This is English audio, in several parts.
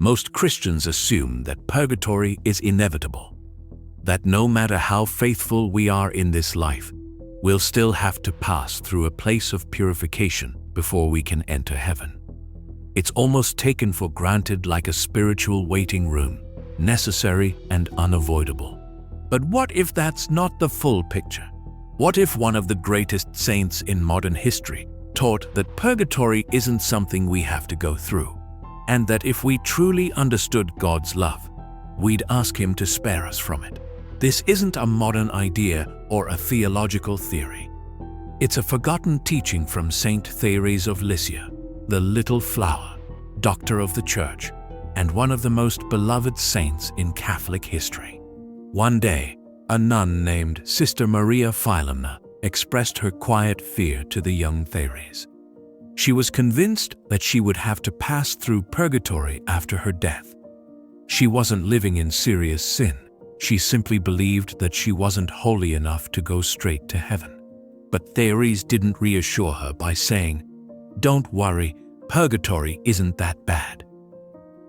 Most Christians assume that purgatory is inevitable, that no matter how faithful we are in this life, we'll still have to pass through a place of purification before we can enter heaven. It's almost taken for granted, like a spiritual waiting room, necessary and unavoidable. But what if that's not the full picture? What if one of the greatest saints in modern history taught that purgatory isn't something we have to go through, and that if we truly understood God's love, we'd ask Him to spare us from it? This isn't a modern idea or a theological theory. It's a forgotten teaching from Saint Thérèse of Lisieux, the little flower, doctor of the Church, and one of the most beloved saints in Catholic history. One day, a nun named Sister Maria Philomena expressed her quiet fear to the young Thérèse. She was convinced that she would have to pass through purgatory after her death. She wasn't living in serious sin. She simply believed that she wasn't holy enough to go straight to heaven. But Thérèse didn't reassure her by saying, "Don't worry, purgatory isn't that bad."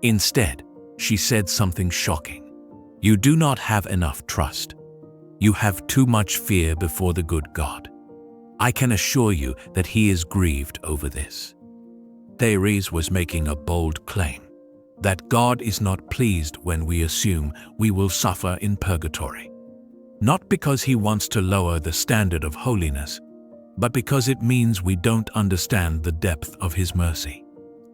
Instead, she said something shocking. "You do not have enough trust. You have too much fear before the good God. I can assure you that He is grieved over this." Thérèse was making a bold claim, that God is not pleased when we assume we will suffer in purgatory. Not because He wants to lower the standard of holiness, but because it means we don't understand the depth of His mercy.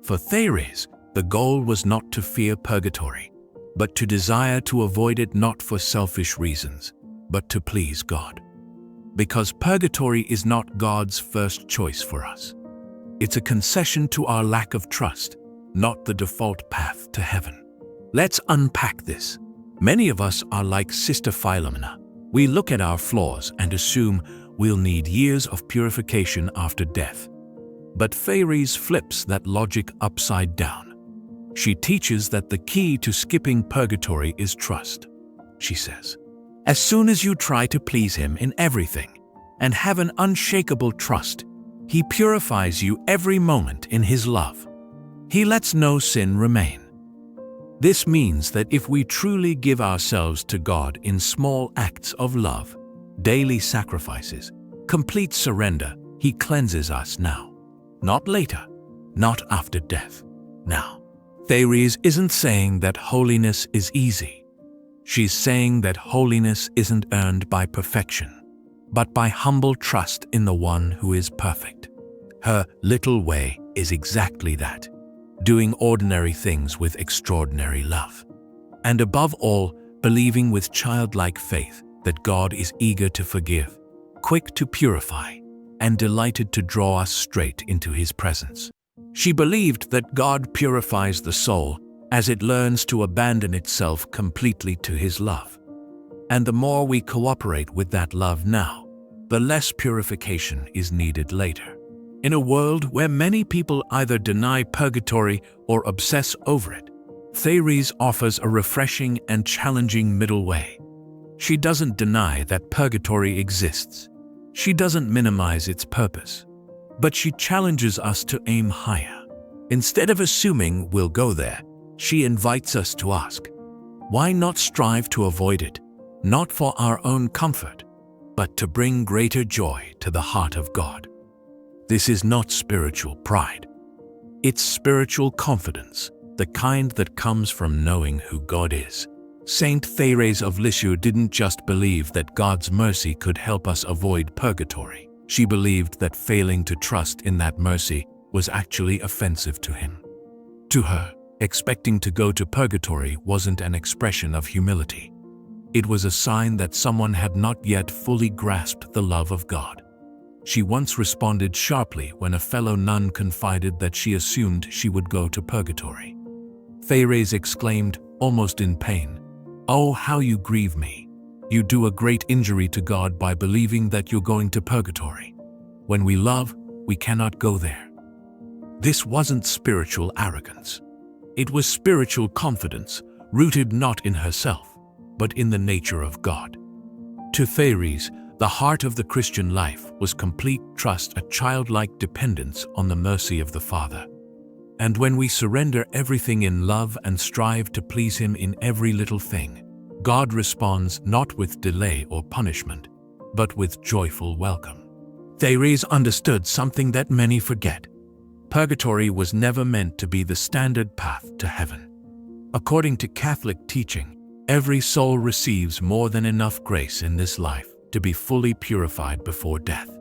For Thérèse, the goal was not to fear purgatory, but to desire to avoid it, not for selfish reasons, but to please God. Because purgatory is not God's first choice for us. It's a concession to our lack of trust, not the default path to heaven. Let's unpack this. Many of us are like Sister Philomena. We look at our flaws and assume we'll need years of purification after death. But Thérèse flips that logic upside down. She teaches that the key to skipping purgatory is trust. She says, as soon as you try to please Him in everything and have an unshakable trust, He purifies you every moment in His love. He lets no sin remain. This means that if we truly give ourselves to God in small acts of love, daily sacrifices, complete surrender, He cleanses us now. Not later, not after death, now. Thérèse isn't saying that holiness is easy. She's saying that holiness isn't earned by perfection, but by humble trust in the One who is perfect. Her little way is exactly that, doing ordinary things with extraordinary love. And above all, believing with childlike faith that God is eager to forgive, quick to purify, and delighted to draw us straight into His presence. She believed that God purifies the soul as it learns to abandon itself completely to His love. And the more we cooperate with that love now, the less purification is needed later. In a world where many people either deny purgatory or obsess over it, Thérèse offers a refreshing and challenging middle way. She doesn't deny that purgatory exists. She doesn't minimize its purpose. But she challenges us to aim higher. Instead of assuming we'll go there, she invites us to ask, why not strive to avoid it, not for our own comfort, but to bring greater joy to the heart of God? This is not spiritual pride. It's spiritual confidence, the kind that comes from knowing who God is. Saint Thérèse of Lisieux didn't just believe that God's mercy could help us avoid purgatory. She believed that failing to trust in that mercy was actually offensive to Him. To her, expecting to go to purgatory wasn't an expression of humility. It was a sign that someone had not yet fully grasped the love of God. She once responded sharply when a fellow nun confided that she assumed she would go to purgatory. Thérèse exclaimed, almost in pain, "Oh, how you grieve me. You do a great injury to God by believing that you're going to purgatory. When we love, we cannot go there." This wasn't spiritual arrogance. It was spiritual confidence, rooted not in herself, but in the nature of God. To Thérèse, the heart of the Christian life was complete trust, a childlike dependence on the mercy of the Father. And when we surrender everything in love and strive to please Him in every little thing, God responds not with delay or punishment, but with joyful welcome. Thérèse understood something that many forget. Purgatory was never meant to be the standard path to heaven. According to Catholic teaching, every soul receives more than enough grace in this life to be fully purified before death.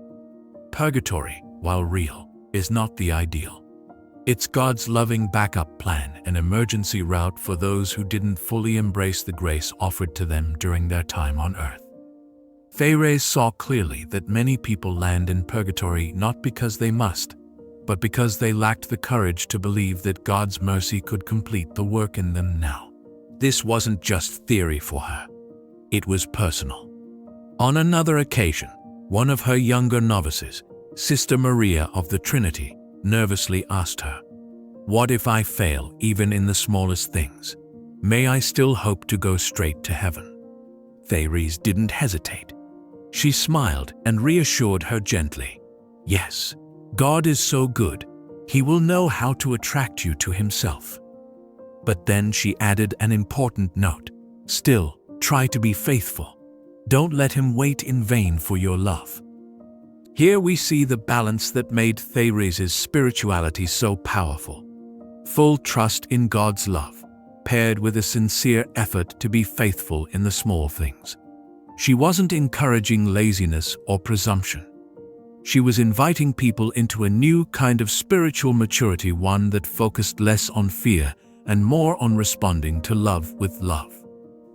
Purgatory, while real, is not the ideal. It's God's loving backup plan, an emergency route for those who didn't fully embrace the grace offered to them during their time on earth. Thérèse saw clearly that many people land in purgatory not because they must, but because they lacked the courage to believe that God's mercy could complete the work in them now. This wasn't just theory for her. It was personal. On another occasion, one of her younger novices, Sister Maria of the Trinity, nervously asked her, "What if I fail even in the smallest things? May I still hope to go straight to heaven?" Thérèse didn't hesitate. She smiled and reassured her gently, "Yes, God is so good, He will know how to attract you to Himself." But then she added an important note. "Still, try to be faithful. Don't let Him wait in vain for your love." Here we see the balance that made Thérèse's spirituality so powerful. Full trust in God's love, paired with a sincere effort to be faithful in the small things. She wasn't encouraging laziness or presumption. She was inviting people into a new kind of spiritual maturity, one that focused less on fear and more on responding to love with love.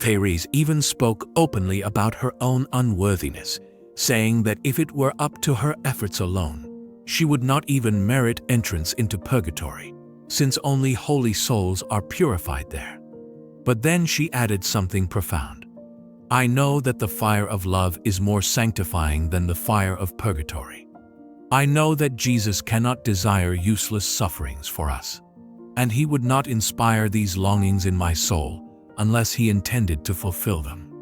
Thérèse even spoke openly about her own unworthiness, saying that if it were up to her efforts alone, she would not even merit entrance into purgatory, since only holy souls are purified there. But then she added something profound. "I know that the fire of love is more sanctifying than the fire of purgatory. I know that Jesus cannot desire useless sufferings for us, and He would not inspire these longings in my soul unless He intended to fulfill them."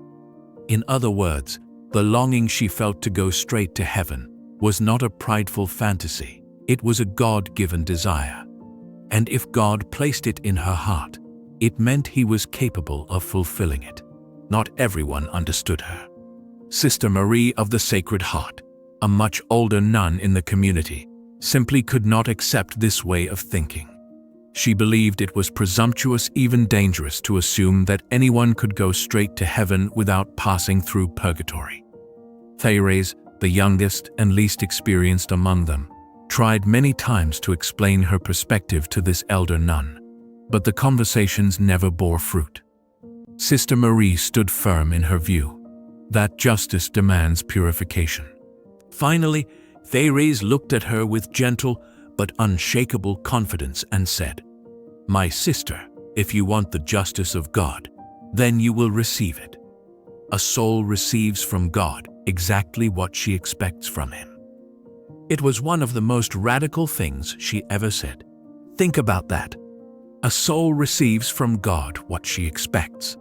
In other words, the longing she felt to go straight to heaven was not a prideful fantasy. It was a God-given desire. And if God placed it in her heart, it meant He was capable of fulfilling it. Not everyone understood her. Sister Marie of the Sacred Heart, a much older nun in the community, simply could not accept this way of thinking. She believed it was presumptuous, even dangerous, to assume that anyone could go straight to heaven without passing through purgatory. Thérèse, the youngest and least experienced among them, tried many times to explain her perspective to this elder nun, but the conversations never bore fruit. Sister Marie stood firm in her view that justice demands purification. Finally, Thérèse looked at her with gentle but unshakable confidence and said, "My sister, if you want the justice of God, then you will receive it. A soul receives from God exactly what she expects from Him." It was one of the most radical things she ever said. Think about that. A soul receives from God what she expects.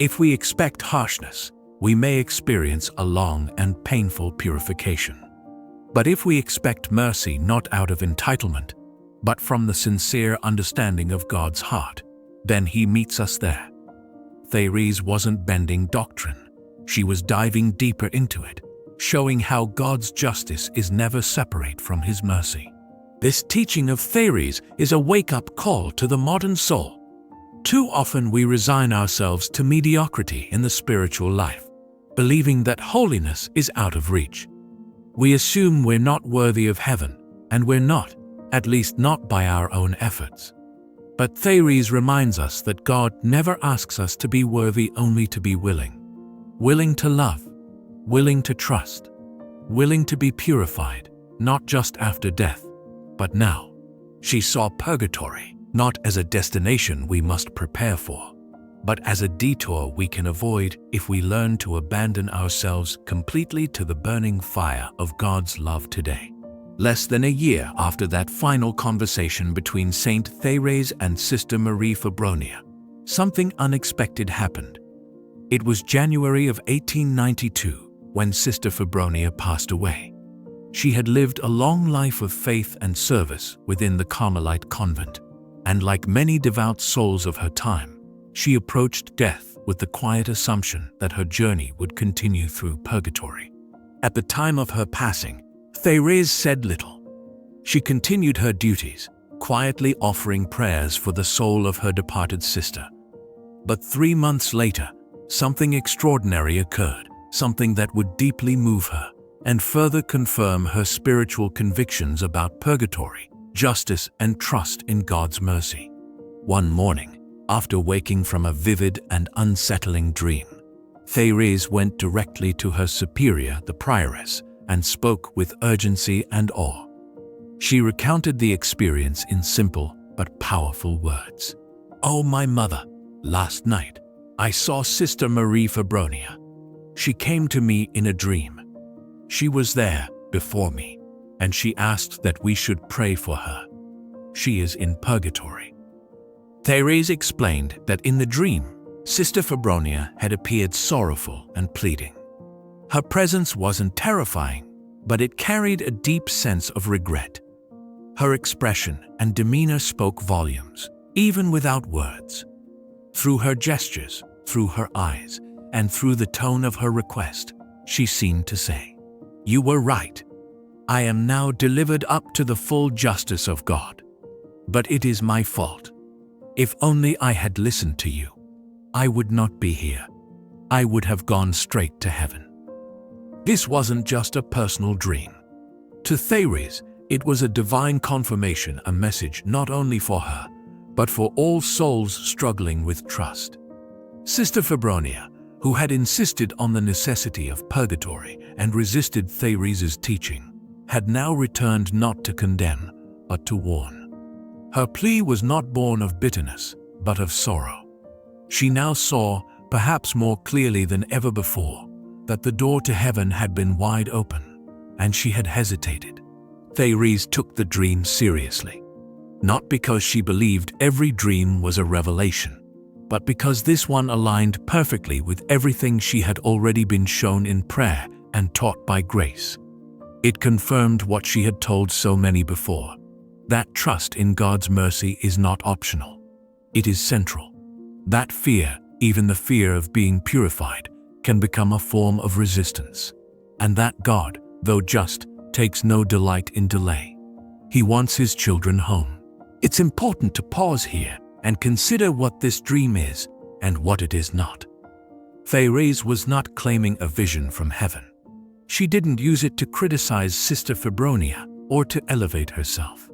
If we expect harshness, we may experience a long and painful purification. But if we expect mercy not out of entitlement, but from the sincere understanding of God's heart, then He meets us there. Thérèse wasn't bending doctrine. She was diving deeper into it, showing how God's justice is never separate from His mercy. This teaching of Thérèse is a wake-up call to the modern soul. Too often we resign ourselves to mediocrity in the spiritual life, believing that holiness is out of reach. We assume we're not worthy of heaven, and we're not, at least not by our own efforts. But Thérèse reminds us that God never asks us to be worthy, only to be willing. Willing to love, willing to trust, willing to be purified, not just after death, but now. She saw purgatory not as a destination we must prepare for, but as a detour we can avoid if we learn to abandon ourselves completely to the burning fire of God's love today. Less than a year after that final conversation between Saint Thérèse and Sister Marie Febronia, something unexpected happened. It was January of 1892 when Sister Febronia passed away. She had lived a long life of faith and service within the Carmelite convent, and like many devout souls of her time, she approached death with the quiet assumption that her journey would continue through purgatory. At the time of her passing, Thérèse said little. She continued her duties, quietly offering prayers for the soul of her departed sister. But 3 months later, something extraordinary occurred, something that would deeply move her and further confirm her spiritual convictions about purgatory, justice, and trust in God's mercy. One morning, after waking from a vivid and unsettling dream, Thérèse went directly to her superior, the prioress, and spoke with urgency and awe. She recounted the experience in simple but powerful words. "Oh, my mother, last night, I saw Sister Marie Fabronia. She came to me in a dream. She was there before me, and she asked that we should pray for her. She is in purgatory." Thérèse explained that in the dream, Sister Fabronia had appeared sorrowful and pleading. Her presence wasn't terrifying, but it carried a deep sense of regret. Her expression and demeanor spoke volumes, even without words. Through her gestures, through her eyes, and through the tone of her request, she seemed to say, "You were right. I am now delivered up to the full justice of God. But it is my fault. If only I had listened to you, I would not be here. I would have gone straight to heaven." This wasn't just a personal dream. To Thérèse, it was a divine confirmation, a message not only for her, but for all souls struggling with trust. Sister Fabronia, who had insisted on the necessity of purgatory and resisted Thérèse's teaching, had now returned not to condemn, but to warn. Her plea was not born of bitterness, but of sorrow. She now saw, perhaps more clearly than ever before, that the door to heaven had been wide open, and she had hesitated. Thérèse took the dream seriously, not because she believed every dream was a revelation, but because this one aligned perfectly with everything she had already been shown in prayer and taught by grace. It confirmed what she had told so many before, that trust in God's mercy is not optional. It is central. That fear, even the fear of being purified, can become a form of resistance. And that God, though just, takes no delight in delay. He wants his children home. It's important to pause here and consider what this dream is and what it is not. Thérèse was not claiming a vision from heaven. She didn't use it to criticize Sister Fabronia or to elevate herself.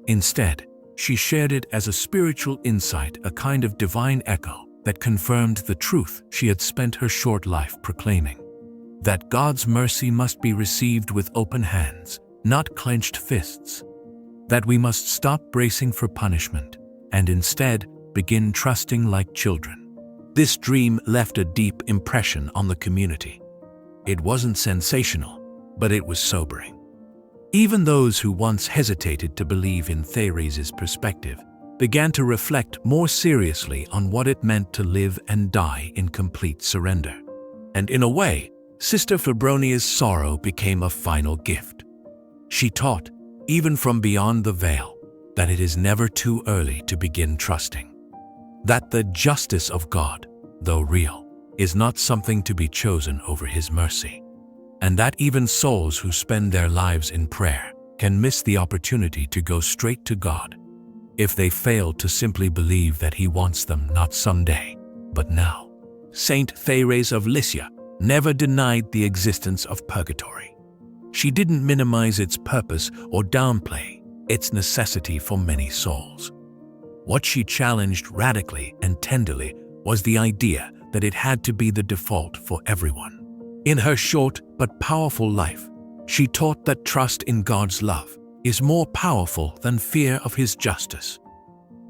Instead, she shared it as a spiritual insight, a kind of divine echo that confirmed the truth she had spent her short life proclaiming. That God's mercy must be received with open hands, not clenched fists. That we must stop bracing for punishment and instead begin trusting like children. This dream left a deep impression on the community. It wasn't sensational, but it was sobering. Even those who once hesitated to believe in Thérèse's perspective began to reflect more seriously on what it meant to live and die in complete surrender. And in a way, Sister Fabronia's sorrow became a final gift. She taught, even from beyond the veil, that it is never too early to begin trusting. That the justice of God, though real, is not something to be chosen over His mercy. And that even souls who spend their lives in prayer can miss the opportunity to go straight to God if they fail to simply believe that He wants them not someday, but now. Saint Thérèse of Lisieux never denied the existence of purgatory. She didn't minimize its purpose or downplay its necessity for many souls. What she challenged radically and tenderly was the idea that it had to be the default for everyone. In her short but powerful life, she taught that trust in God's love is more powerful than fear of His justice.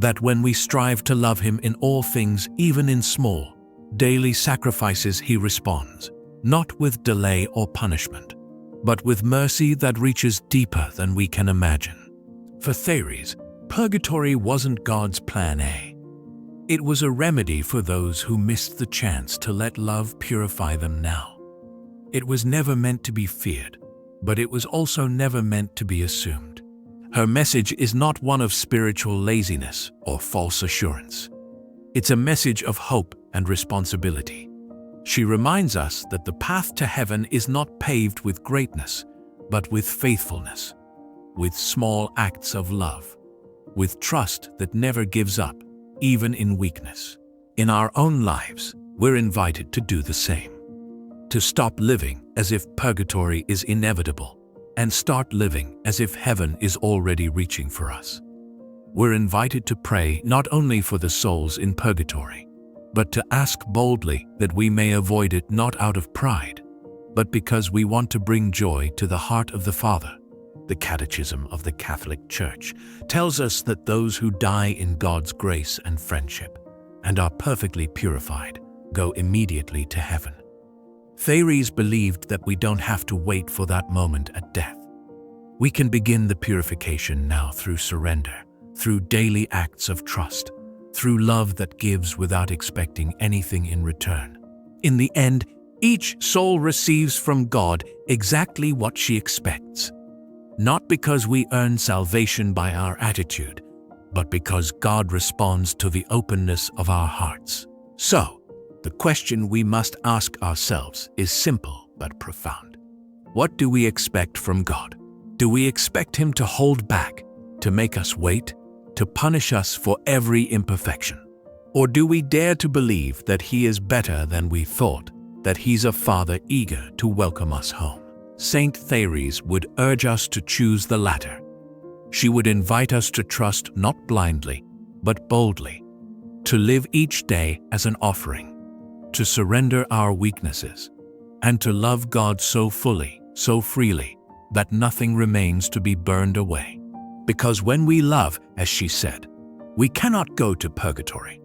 That when we strive to love Him in all things, even in small, daily sacrifices, He responds, not with delay or punishment, but with mercy that reaches deeper than we can imagine. For Thérèse, purgatory wasn't God's plan A. It was a remedy for those who missed the chance to let love purify them now. It was never meant to be feared, but it was also never meant to be assumed. Her message is not one of spiritual laziness or false assurance. It's a message of hope and responsibility. She reminds us that the path to heaven is not paved with greatness, but with faithfulness, with small acts of love, with trust that never gives up, even in weakness. In our own lives, we're invited to do the same. To stop living as if purgatory is inevitable and start living as if heaven is already reaching for us. We're invited to pray not only for the souls in purgatory, but to ask boldly that we may avoid it not out of pride, but because we want to bring joy to the heart of the Father. The Catechism of the Catholic Church tells us that those who die in God's grace and friendship and are perfectly purified go immediately to heaven. Thérèse believed that we don't have to wait for that moment at death. We can begin the purification now through surrender, through daily acts of trust, through love that gives without expecting anything in return. In the end, each soul receives from God exactly what she expects, not because we earn salvation by our attitude, but because God responds to the openness of our hearts. So, the question we must ask ourselves is simple but profound. What do we expect from God? Do we expect Him to hold back, to make us wait, to punish us for every imperfection? Or do we dare to believe that He is better than we thought, that He's a Father eager to welcome us home? Saint Thérèse would urge us to choose the latter. She would invite us to trust not blindly, but boldly, to live each day as an offering, to surrender our weaknesses, and to love God so fully, so freely, that nothing remains to be burned away. Because when we love, as she said, we cannot go to purgatory.